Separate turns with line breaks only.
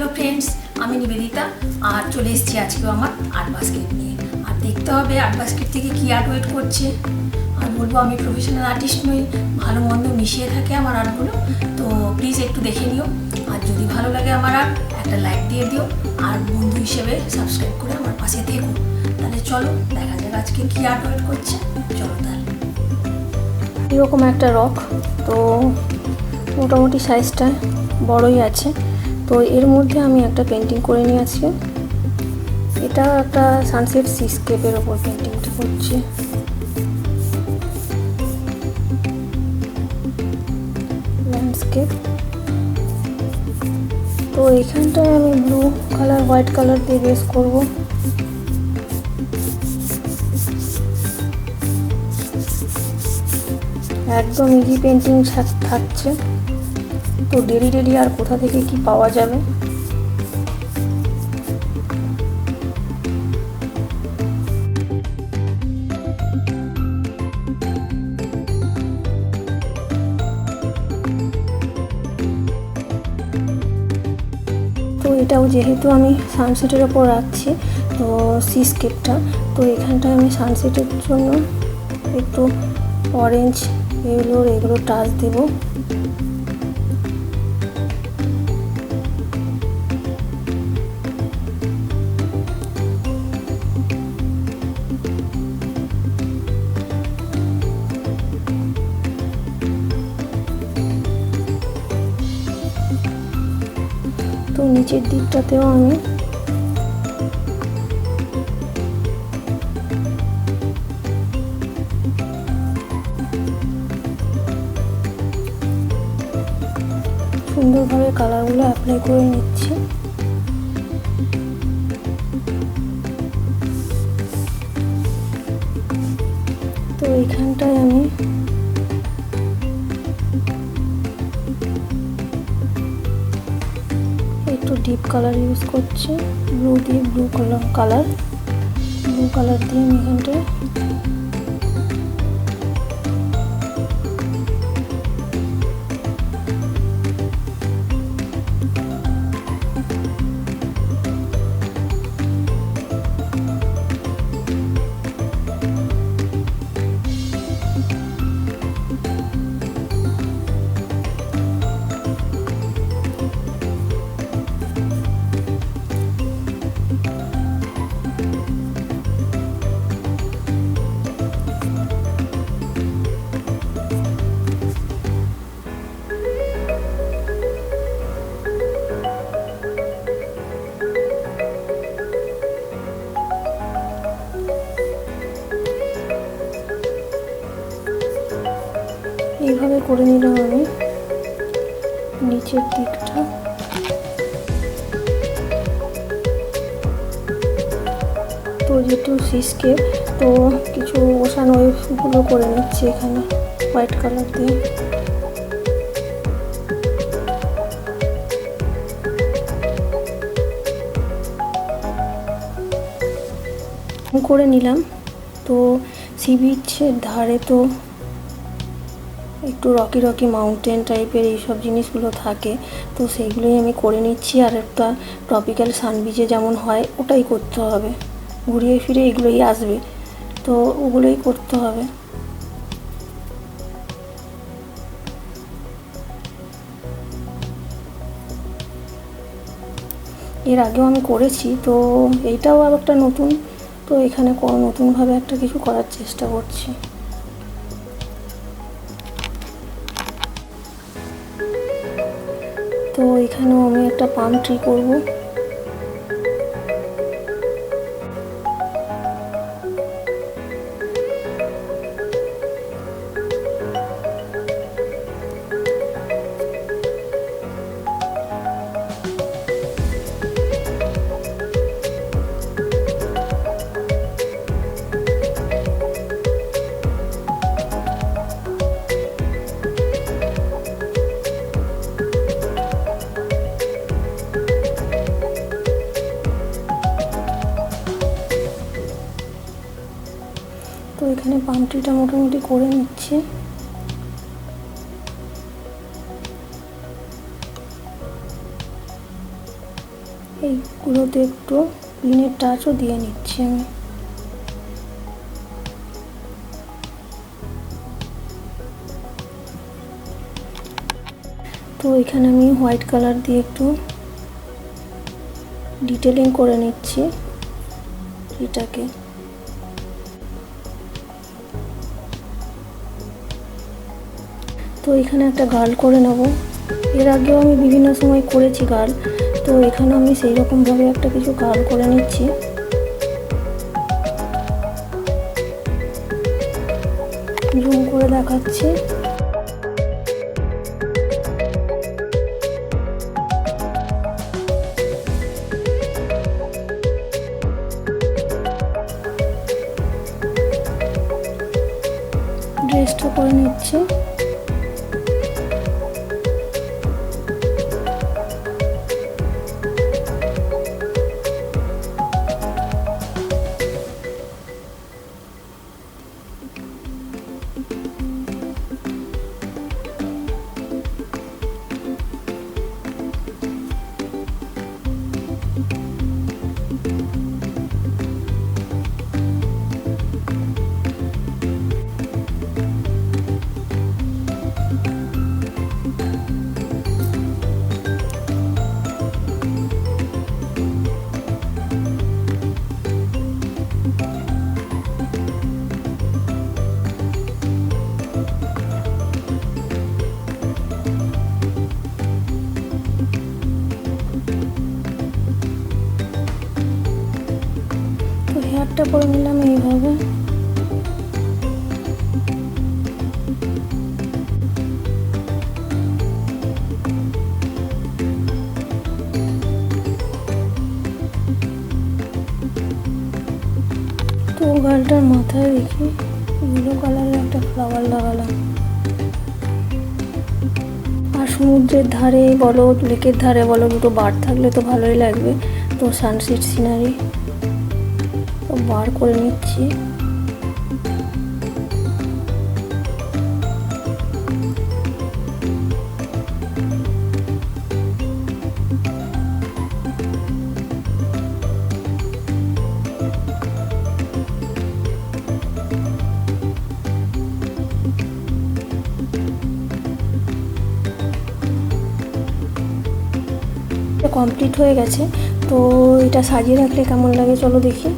Hello friends আমি নিবেদিতা আর চলে এসেছি আজকে আমার আর্ট বাস্কেট নিয়ে। আর দেখতে হবে আর্ট বাস্কেট থেকে কি আর্ট ওয়েট করছে। আর বলবো আমি প্রফেশনাল আর্টিস্ট নই, ভালো মন্দ মিশিয়ে থাকে আমার আর্টগুলো। তো প্লিজ একটু দেখে নিও, আর যদি ভালো লাগে আমার আর্ট একটা লাইক দিয়ে দিও, আর বন্ধু হিসেবে সাবস্ক্রাইব করে আমার পাশে থেকো। তাহলে চলো দেখা যাক আজকে কি আর্ট ওয়েট করছে। চলো তাহলে। এরকম একটা রক, তো মোটামুটি সাইজটা বড়ই আছে। তো এর মধ্যে আমি একটা পেন্টিং করে নিয়ে আছি। এটা একটা সানসেট সিস্কেপের ওপর পেন্টিংটা করছি। ল্যান্ডস্কেপ। তো এখানটায় আমি ব্লু কালার হোয়াইট কালার দিয়ে বেস করব। একদম ইজি পেন্টিং থাকছে। তো ডেলি আর কোথা থেকে কি পাওয়া যাবে। তো এটাও যেহেতু আমি সানসেটের ওপর রাখছি, তো সিস্কেপটা, তো এখানটায় আমি সানসেটের জন্য একটু অরেঞ্জ এগুলো টাচ দেবো। তো নিচের দিকটাতেও আমি সুন্দরভাবে কালারগুলো অ্যাপ্লাই করে নিচ্ছি। তো এখানটায় আমি একটু ডিপ কালার ইউজ করছি, ব্লু কালার দিয়ে আমি এখানটায় এইভাবে করে নিলাম আমি নিচের দিকটা। তো যেহেতু সিস্কেপ, তো কিছু ওশান ওয়েভগুলো করে নিচ্ছি এখানে হোয়াইট কালার দিয়ে। করে নিলাম। তো সি বিচের ধারে তো একটু রকি মাউন্টেন টাইপের এইসব জিনিসগুলো থাকে, তো সেইগুলোই আমি করে নিচ্ছি। আর একটা ট্রপিক্যাল সানবিচে যেমন হয় ওটাই করতে হবে, ঘুরিয়ে ফিরে এগুলোই আসবে, তো ওগুলোই করতে হবে। এর আগেও আমি করেছি, তো এইটাও আর একটা নতুন, তো এখানে নতুনভাবে একটা কিছু করার চেষ্টা করছি। তো এখানেও আমি একটা পাম ট্রি করব। তো এখানে পাম ট্রিটা মোটামুটি করে নিচ্ছি। এইগুলোতে একটু গ্রিনের টাচও দিয়ে নিচ্ছি আমি। তো এখানে আমি হোয়াইট কালার দিয়ে একটু ডিটেলিং করে নিচ্ছি এটাকে। তো এখানে একটা গার্ল করে নেব। এর আগেও আমি বিভিন্ন সময় করেছি গার্ল, তো এখানে আমি সেই রকমভাবে একটা কিছু গার্ল করে নিচ্ছি। জুম করে দেখাচ্ছি। ড্রেসটা করে নিচ্ছি। হেয়ারটা করে নিলাম এইভাবে। তো গালটার মাথায় দেখি ইয়েলো কালারের একটা ফ্লাওয়ার লাগালাম। আর সমুদ্রের ধারে বলো, লেকের ধারে বলো, দুটো বার থাকলে তো ভালোই লাগবে। তো সানসেট সিনারি তো বার করে নিচ্ছি। কমপ্লিট হয়ে গেছে। তো এটা সাজিয়ে রাখলে কেমন লাগে চলো দেখি।